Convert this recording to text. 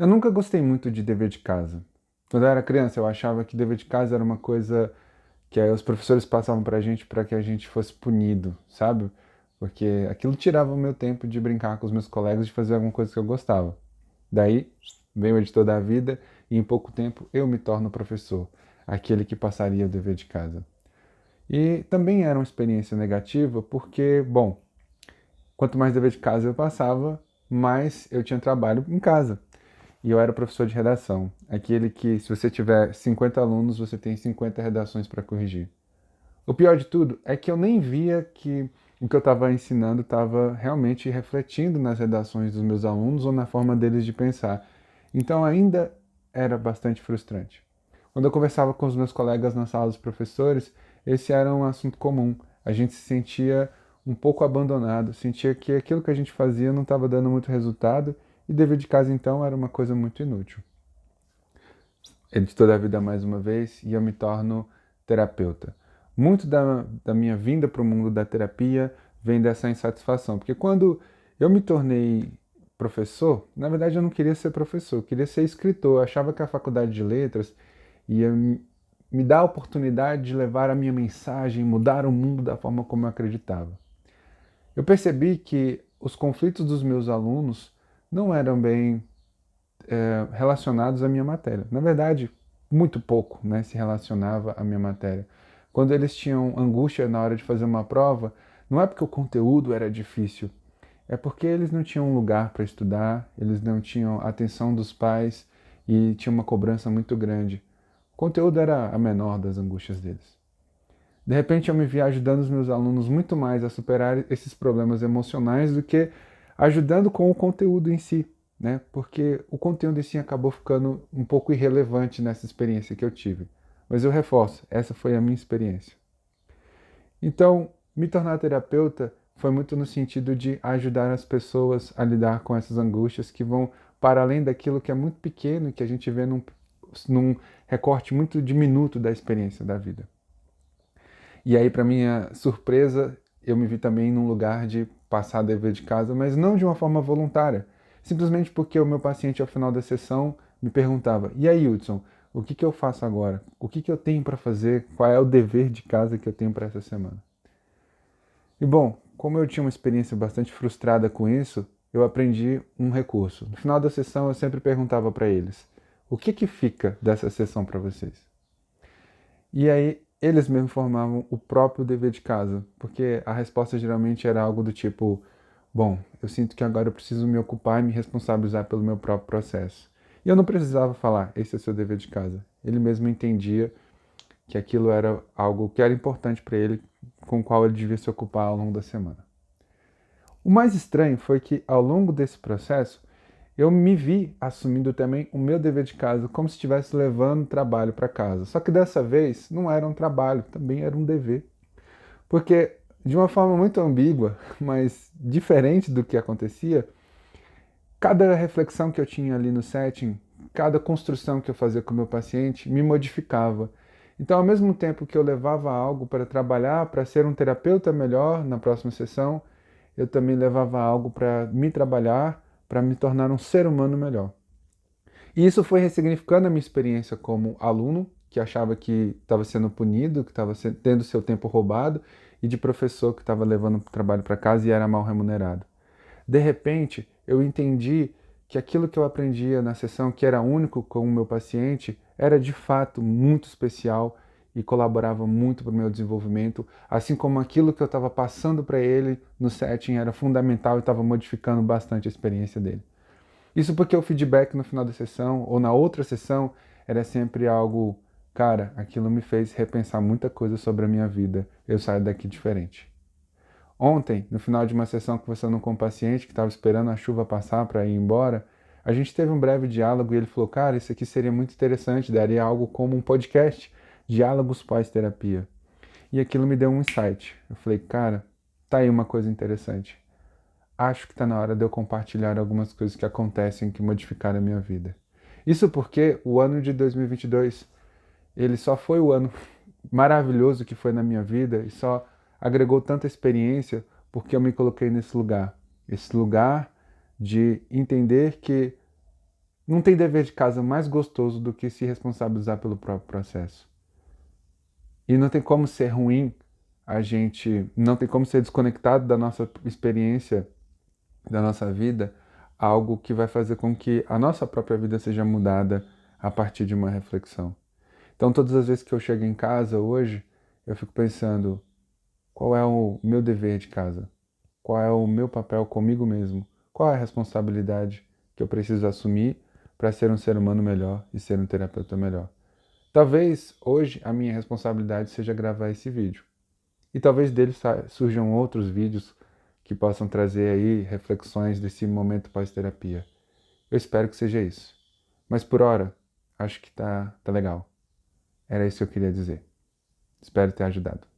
Eu nunca gostei muito de dever de casa. Quando eu era criança, eu achava que dever de casa era uma coisa que os professores passavam pra gente para que a gente fosse punido, sabe? Porque aquilo tirava o meu tempo de brincar com os meus colegas, de fazer alguma coisa que eu gostava. Daí, vem o editor da vida e em pouco tempo eu me torno professor, aquele que passaria o dever de casa. E também era uma experiência negativa porque, bom, quanto mais dever de casa eu passava, mais eu tinha trabalho em casa. E eu era professor de redação. Aquele que, se você tiver 50 alunos, você tem 50 redações para corrigir. O pior de tudo é que eu nem via que o que eu estava ensinando estava realmente refletindo nas redações dos meus alunos ou na forma deles de pensar. Então ainda era bastante frustrante. Quando eu conversava com os meus colegas na sala dos professores, esse era um assunto comum. A gente se sentia um pouco abandonado, sentia que aquilo que a gente fazia não estava dando muito resultado e dever de casa então era uma coisa muito inútil. Editor da vida mais uma vez e eu me torno terapeuta. Muito da minha vinda para o mundo da terapia vem dessa insatisfação, porque quando eu me tornei professor, na verdade eu não queria ser professor, eu queria ser escritor. Eu achava que a faculdade de letras ia me dar a oportunidade de levar a minha mensagem, mudar o mundo da forma como eu acreditava. Eu percebi que os conflitos dos meus alunos não eram bem relacionados à minha matéria. Na verdade, muito pouco, né, se relacionava à minha matéria. Quando eles tinham angústia na hora de fazer uma prova, não é porque o conteúdo era difícil, é porque eles não tinham um lugar para estudar, eles não tinham a atenção dos pais e tinha uma cobrança muito grande. O conteúdo era a menor das angústias deles. De repente eu me vi ajudando os meus alunos muito mais a superar esses problemas emocionais do que ajudando com o conteúdo em si, né? Porque o conteúdo em si acabou ficando um pouco irrelevante nessa experiência que eu tive. Mas eu reforço, essa foi a minha experiência. Então, me tornar terapeuta foi muito no sentido de ajudar as pessoas a lidar com essas angústias que vão para além daquilo que é muito pequeno e que a gente vê num recorte muito diminuto da experiência da vida. E aí, para minha surpresa, eu me vi também num lugar de passar dever de casa, mas não de uma forma voluntária. Simplesmente porque o meu paciente, ao final da sessão, me perguntava: E aí, Hudson, o que eu faço agora? O que eu tenho para fazer? Qual é o dever de casa que eu tenho para essa semana? E bom, como eu tinha uma experiência bastante frustrada com isso, eu aprendi um recurso. No final da sessão, eu sempre perguntava para eles: O que fica dessa sessão para vocês? E aí eles mesmo formavam o próprio dever de casa, porque a resposta geralmente era algo do tipo: bom, eu sinto que agora eu preciso me ocupar e me responsabilizar pelo meu próprio processo. E eu não precisava falar, esse é o seu dever de casa. Ele mesmo entendia que aquilo era algo que era importante para ele, com o qual ele devia se ocupar ao longo da semana. O mais estranho foi que, ao longo desse processo, eu me vi assumindo também o meu dever de casa, como se estivesse levando trabalho para casa. Só que dessa vez não era um trabalho, também era um dever. Porque, de uma forma muito ambígua, mas diferente do que acontecia, cada reflexão que eu tinha ali no setting, cada construção que eu fazia com o meu paciente, me modificava. Então, ao mesmo tempo que eu levava algo para trabalhar, para ser um terapeuta melhor na próxima sessão, eu também levava algo para me trabalhar, para me tornar um ser humano melhor. E isso foi ressignificando a minha experiência como aluno, que achava que estava sendo punido, que estava tendo seu tempo roubado, e de professor que estava levando o trabalho para casa e era mal remunerado. De repente, eu entendi que aquilo que eu aprendia na sessão, que era único com o meu paciente, era de fato muito especial e colaborava muito para o meu desenvolvimento, assim como aquilo que eu estava passando para ele no setting era fundamental e estava modificando bastante a experiência dele. Isso porque o feedback no final da sessão ou na outra sessão era sempre algo, cara, aquilo me fez repensar muita coisa sobre a minha vida, eu saio daqui diferente. Ontem, no final de uma sessão conversando com um paciente que estava esperando a chuva passar para ir embora, a gente teve um breve diálogo e ele falou, cara, isso aqui seria muito interessante, daria algo como um podcast, Diálogos Pós-Terapia. E aquilo me deu um insight. Eu falei, cara, tá aí uma coisa interessante. Acho que está na hora de eu compartilhar algumas coisas que acontecem que modificaram a minha vida. Isso porque o ano de 2022, ele só foi o ano maravilhoso que foi na minha vida e só agregou tanta experiência porque eu me coloquei nesse lugar. Esse lugar de entender que Não tem dever de casa mais gostoso do que se responsabilizar pelo próprio processo. E não tem como ser ruim, não tem como ser desconectado da nossa experiência, da nossa vida, algo que vai fazer com que a nossa própria vida seja mudada a partir de uma reflexão. Então, todas as vezes que eu chego em casa hoje, eu fico pensando: qual é o meu dever de casa? Qual é o meu papel comigo mesmo? Qual é a responsabilidade que eu preciso assumir para ser um ser humano melhor e ser um terapeuta melhor? Talvez hoje a minha responsabilidade seja gravar esse vídeo. E talvez dele surjam outros vídeos que possam trazer aí reflexões desse momento pós-terapia. Eu espero que seja isso. Mas por hora, acho que tá legal. Era isso que eu queria dizer. Espero ter ajudado.